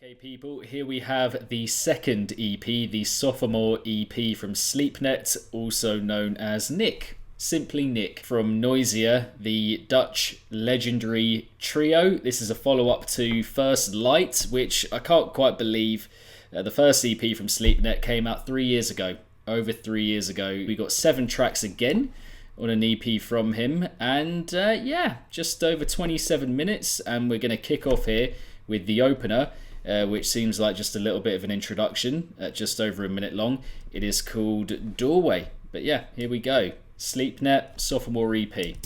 Okay people, here we have the second EP, the sophomore EP from Sleepnet, also known as Nick. Simply Nick from Noisia, the Dutch legendary trio. This is a follow-up to First Light, which I can't quite believe. The first EP from Sleepnet came out 3 years ago, over 3 years ago. We got 7 tracks again on an EP from him, and yeah, just over 27 minutes, and we're going to kick off here with the opener, which seems like just a little bit of an introduction, just over a minute long. It is called Doorway, but yeah, here we go. Sleepnet, sophomore EP.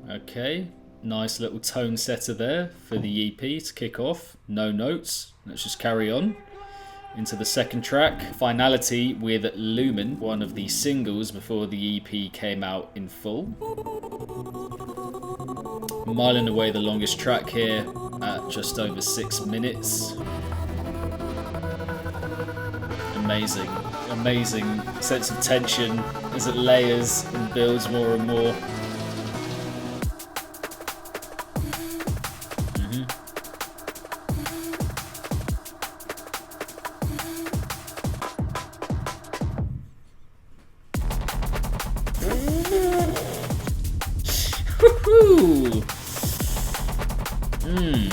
Okay, nice little tone setter there for the EP to kick off. No notes, let's just carry on into the second track. Finality with Lumen, one of the singles before the EP came out in full. Mile and away the longest track here at just over 6 minutes. Amazing, amazing sense of tension as it layers and builds more and more.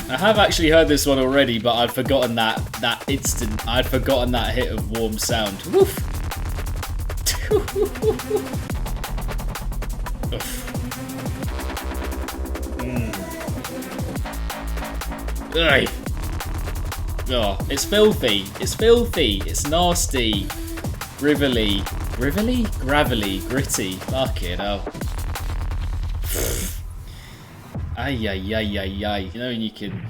I have actually heard this one already, but I'd forgotten that instant. I'd forgotten that hit of warm sound. Woof. Oh, it's filthy. It's filthy. It's nasty. Gravelly, gritty. Fucking hell. Ay, ay, ay, ay, ay. You know, and you can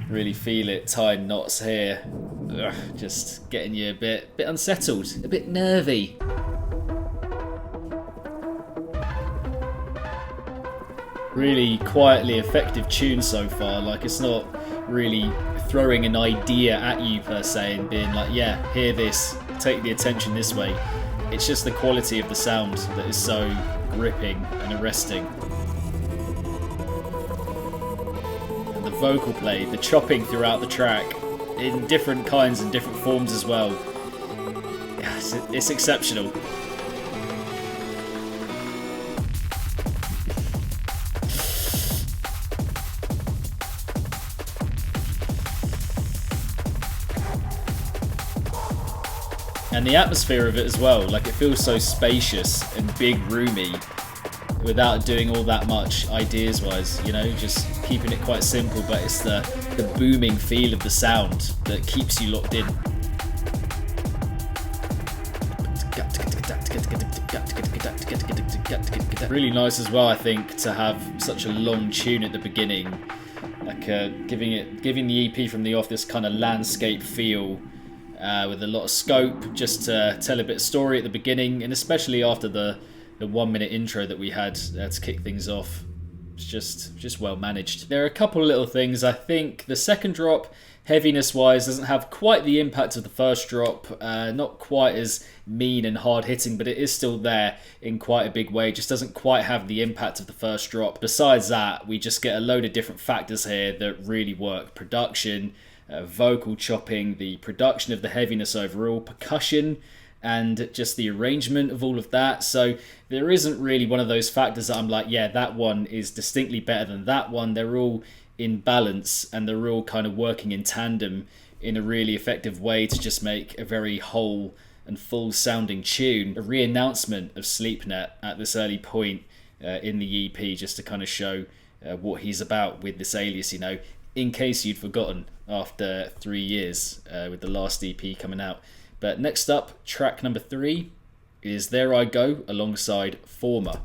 really feel it tying knots here. Ugh, just getting you a bit unsettled, a bit nervy. Really quietly effective tune so far. Like, it's not really throwing an idea at you per se and being like, yeah, hear this, take the attention this way. It's just the quality of the sound that is so gripping and arresting. The vocal play, the chopping throughout the track in different kinds and different forms as well. It's exceptional. And the atmosphere of it as well, like it feels so spacious and big roomy without doing all that much ideas wise, you know, just keeping it quite simple, but it's the booming feel of the sound that keeps you locked in. Really nice as well, I think, to have such a long tune at the beginning, like giving the EP from the off this kind of landscape feel, with a lot of scope, just to tell a bit of story at the beginning, and especially after the 1 minute intro that we had to kick things off. It's just well managed. There are a couple of little things. I think the second drop, heaviness wise, doesn't have quite the impact of the first drop, not quite as mean and hard hitting, but it is still there in quite a big way. It just doesn't quite have the impact of the first drop. Besides that, we just get a load of different factors here that really work. Production, vocal chopping, the production of the heaviness overall, percussion, and just the arrangement of all of that. So there isn't really one of those factors that I'm like, yeah, that one is distinctly better than that one. They're all in balance, and they're all kind of working in tandem in a really effective way to just make a very whole and full sounding tune. A re-announcement of Sleepnet at this early point in the EP, just to kind of show what he's about with this alias, you know, in case you'd forgotten after 3 years with the last EP coming out. But next up, track number 3 is There I Go alongside Former.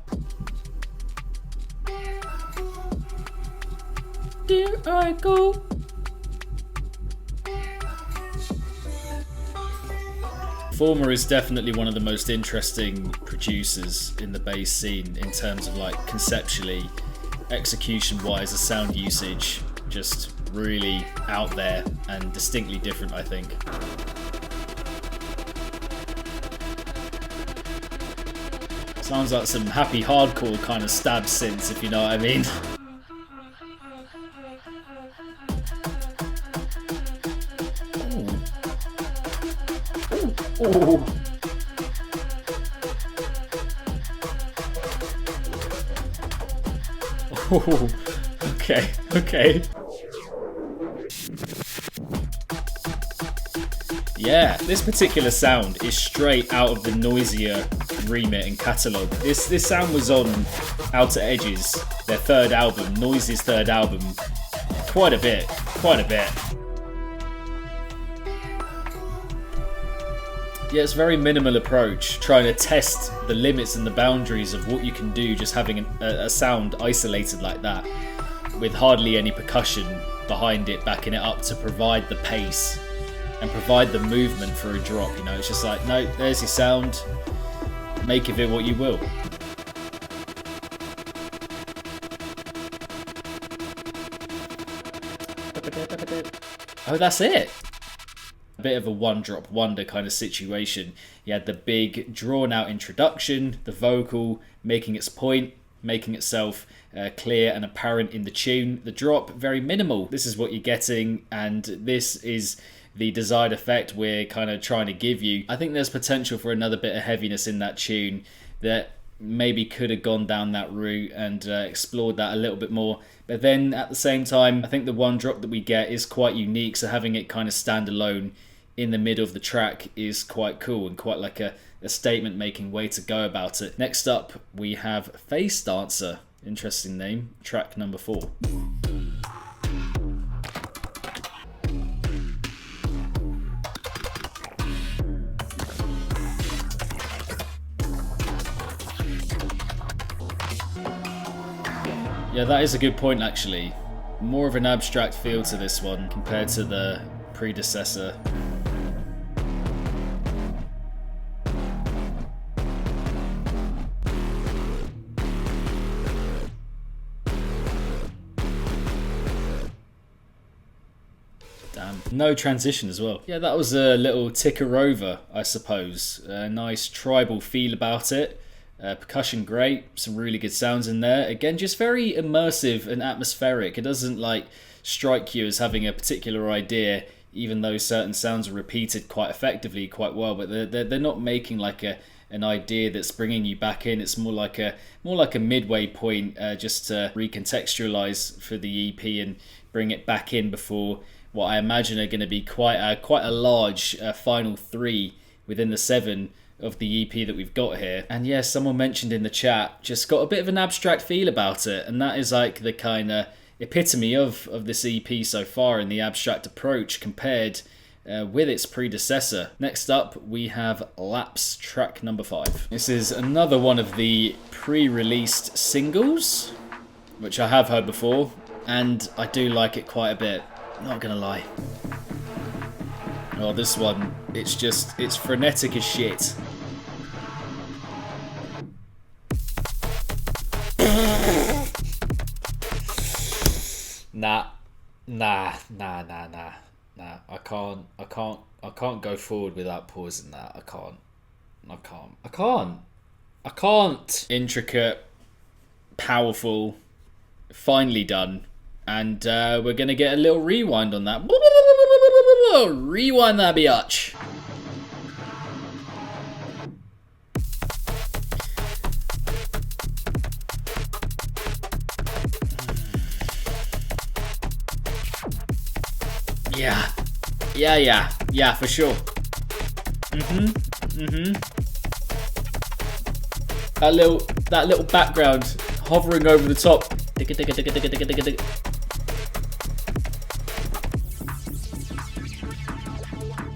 There I go. Former is definitely one of the most interesting producers in the bass scene in terms of like conceptually execution-wise, the sound usage, just really out there and distinctly different, I think. Sounds like some happy hardcore kind of stab synths, if you know what I mean. Ooh. Ooh. Okay. Yeah, this particular sound is straight out of the Noisier remit and catalogue. This sound was on Outer Edges, their third album, Noise's third album, quite a bit. Yeah, it's a very minimal approach, trying to test the limits and the boundaries of what you can do just having a sound isolated like that, with hardly any percussion behind it, backing it up to provide the pace and provide the movement for a drop. You know, it's just like, no, there's your sound, make of it what you will. Oh, that's it. A bit of a one-drop wonder kind of situation. You had the big drawn-out introduction, the vocal making its point, making itself clear and apparent in the tune. The drop, very minimal. This is what you're getting, and this is the desired effect we're kind of trying to give you. I think there's potential for another bit of heaviness in that tune that maybe could have gone down that route and explored that a little bit more. But then at the same time, I think the one drop that we get is quite unique, so having it kind of stand alone in the middle of the track is quite cool and quite like a statement making way to go about it. Next up we have Face Dancer, interesting name, track number 4. Yeah, that is a good point actually. More of an abstract feel to this one compared to the predecessor. Damn. No transition as well. Yeah, that was a little ticker over, I suppose. A nice tribal feel about it. Percussion great, some really good sounds in there. Again, just very immersive and atmospheric. It doesn't like strike you as having a particular idea, even though certain sounds are repeated quite effectively, quite well. But they're not making like an idea that's bringing you back in. It's more like a midway point, just to recontextualize for the EP and bring it back in before what I imagine are going to be quite a large final 3 within the 7 of the EP that we've got here. And yes, someone mentioned in the chat, just got a bit of an abstract feel about it, and that is like the kind of epitome of this EP so far in the abstract approach compared with its predecessor. Next up we have Lapse, track number 5. This is another one of the pre-released singles, which I have heard before, and I do like it quite a bit, not gonna lie. Oh, this one, it's frenetic as shit. Nah. I can't go forward without pausing that. I can't. Intricate, powerful, finely done, and we're gonna get a little rewind on that. Rewind that biatch. Yeah, for sure. That little background hovering over the top.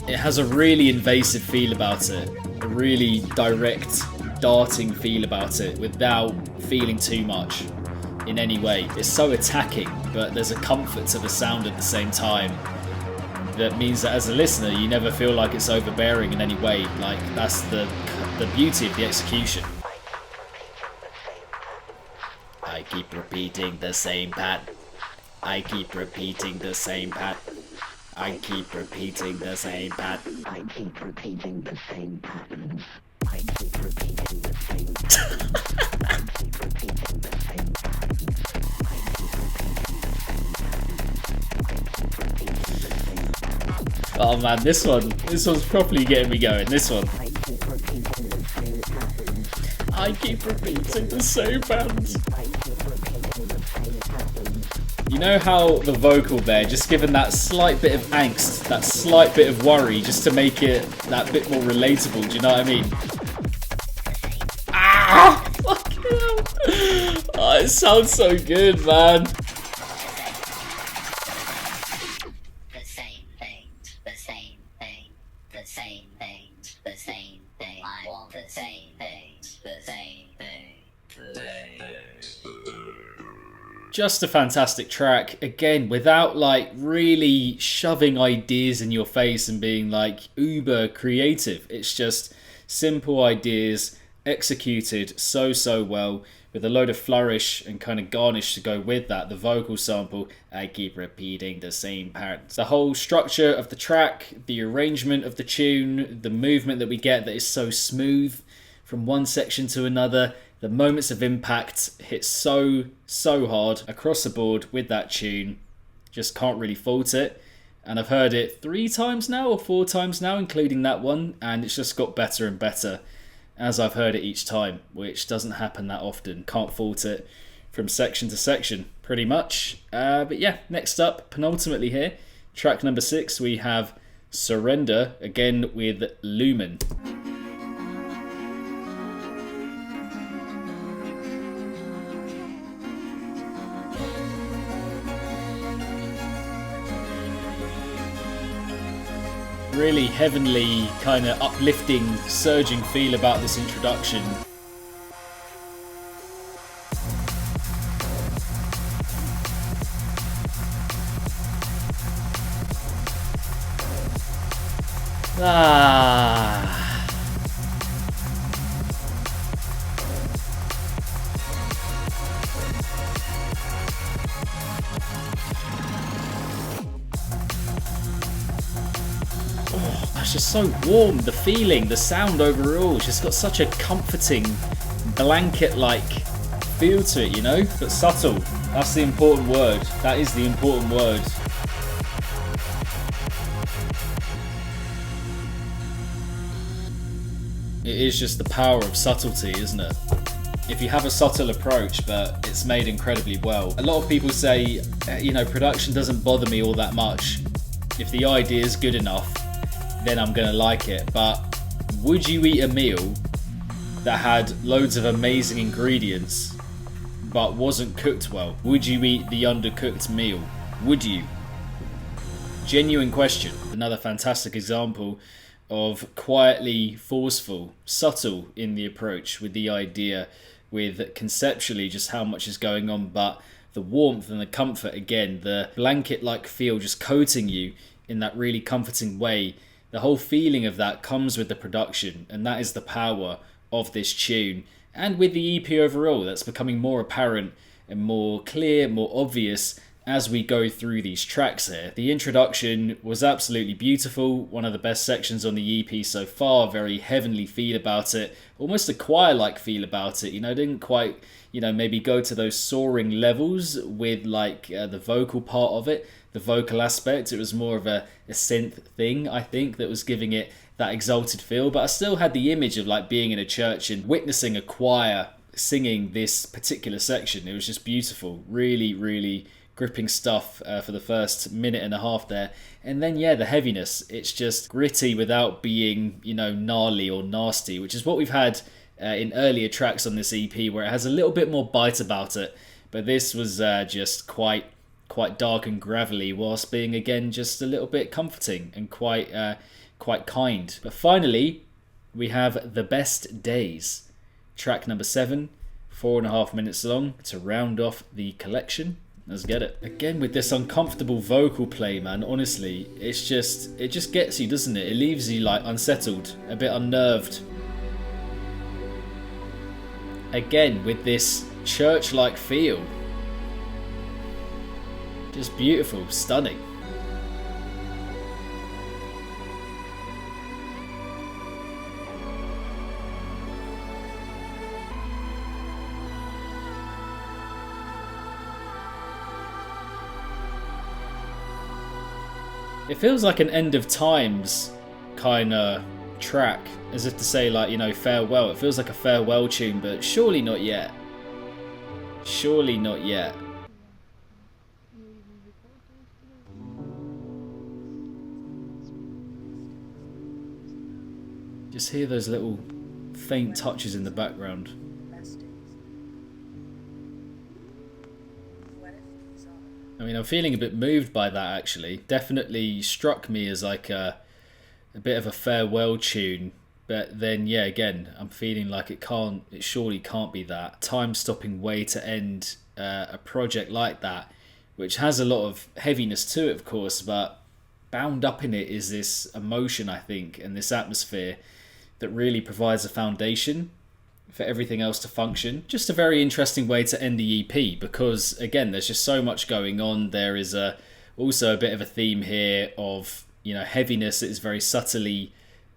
It has a really invasive feel about it, a really direct, darting feel about it without feeling too much in any way. It's so attacking, but there's a comfort to the sound at the same time that means that as a listener you never feel like it's overbearing in any way. Like, that's the beauty of the execution. I keep repeating the same pattern. I keep repeating the same pattern. I keep repeating the same pattern. I keep repeating the same pattern. I keep repeating the same pattern. I keep repeating the same pattern. I keep repeating the same pattern. I keep repeating the same pattern. Oh man, this one's properly getting me going. This one. I keep repeating the same pattern. I keep repeating the same patterns. I keep repeating the same pattern. You know how the vocal there, just given that slight bit of angst, that slight bit of worry, just to make it that bit more relatable, do you know what I mean? Ah! Fucking hell! Oh, it sounds so good, man. The same thing, the same thing, the same thing, the same thing. I want the same thing, the same thing, the same thing. Just a fantastic track, again, without like really shoving ideas in your face and being like uber creative. It's just simple ideas executed so well, with a load of flourish and kind of garnish to go with that. The vocal sample, I keep repeating the same patterns. The whole structure of the track, the arrangement of the tune, the movement that we get that is so smooth from one section to another. The moments of impact hit so hard across the board with that tune. Just can't really fault it. And I've heard it 3 times now or 4 times now, including that one, and it's just got better and better as I've heard it each time, which doesn't happen that often. Can't fault it from section to section, pretty much. But yeah, next up, penultimately here, track number 6, we have Surrender, again with Lumen. Really heavenly, kind of uplifting, surging feel about this introduction. It's just so warm, the feeling, the sound overall, it's just got such a comforting, blanket-like feel to it, you know? But subtle, that's the important word. That is the important word. It is just the power of subtlety, isn't it? If you have a subtle approach, but it's made incredibly well. A lot of people say, you know, production doesn't bother me all that much. If the idea is good enough, then I'm gonna like it. But would you eat a meal that had loads of amazing ingredients but wasn't cooked well? Would you eat the undercooked meal? Would you? Genuine question. Another fantastic example of quietly forceful, subtle in the approach with the idea, with conceptually just how much is going on, but the warmth and the comfort, again, the blanket-like feel just coating you in that really comforting way. The whole feeling of that comes with the production, and that is the power of this tune. And with the EP overall, that's becoming more apparent and more clear, more obvious as we go through these tracks here. The introduction was absolutely beautiful, one of the best sections on the EP so far, very heavenly feel about it, almost a choir-like feel about it, you know, didn't quite, you know, maybe go to those soaring levels with like the vocal part of it, the vocal aspect. It was more of a synth thing, I think, that was giving it that exalted feel, but I still had the image of like being in a church and witnessing a choir singing this particular section. It was just beautiful, really gripping stuff for the first minute and a half there. And then yeah, the heaviness, it's just gritty without being, you know, gnarly or nasty, which is what we've had in earlier tracks on this EP, where it has a little bit more bite about it. But this was just quite dark and gravelly, whilst being again just a little bit comforting and quite kind. But finally, we have The Best Days, track number 7, 4.5 minutes long, to round off the collection. Let's get it. Again, with this uncomfortable vocal play, man, honestly, it just gets you, doesn't it? It leaves you like unsettled, a bit unnerved. Again, with this church-like feel. Just beautiful, stunning. It feels like an end of times kind of track, as if to say, like, you know, farewell. It feels like a farewell tune, but surely not yet. Surely not yet. Just hear those little faint touches in the background. I mean, I'm feeling a bit moved by that, actually. Definitely struck me as like a bit of a farewell tune. But then, yeah, again, I'm feeling like it surely can't be that. Time-stopping way to end a project like that, which has a lot of heaviness to it, of course, but bound up in it is this emotion, I think, and this atmosphere that really provides a foundation for everything else to function. Just a very interesting way to end the EP, because again, there's just so much going on. There is also a bit of a theme here of, you know, heaviness that is very subtly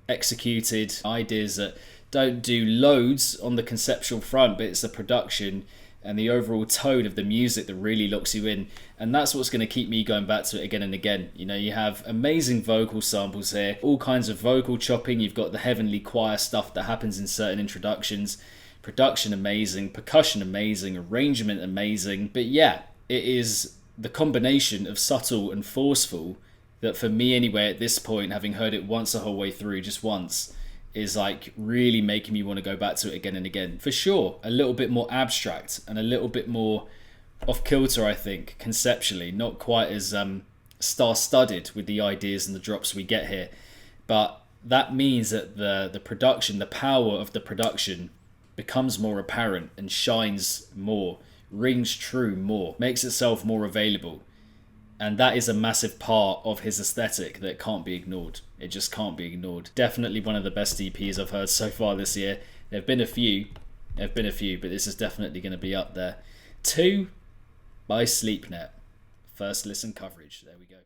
executed, ideas that don't do loads on the conceptual front, but it's the production and the overall tone of the music that really locks you in, and that's what's going to keep me going back to it again and again. You know, you have amazing vocal samples here, all kinds of vocal chopping. You've got the heavenly choir stuff that happens in certain introductions, production amazing, percussion amazing, arrangement amazing. But yeah, it is the combination of subtle and forceful that, for me anyway, at this point, having heard it once the whole way through, just once, is like really making me want to go back to it again and again. For sure, a little bit more abstract and a little bit more off kilter, I think, conceptually. Not quite as star-studded with the ideas and the drops we get here. But that means that the production, the power of the production, becomes more apparent and shines more, rings true more, makes itself more available. And that is a massive part of his aesthetic that can't be ignored. It just can't be ignored. Definitely one of the best EPs I've heard so far this year. There have been a few, but this is definitely going to be up there. 2 by Sleepnet. First listen coverage. There we go.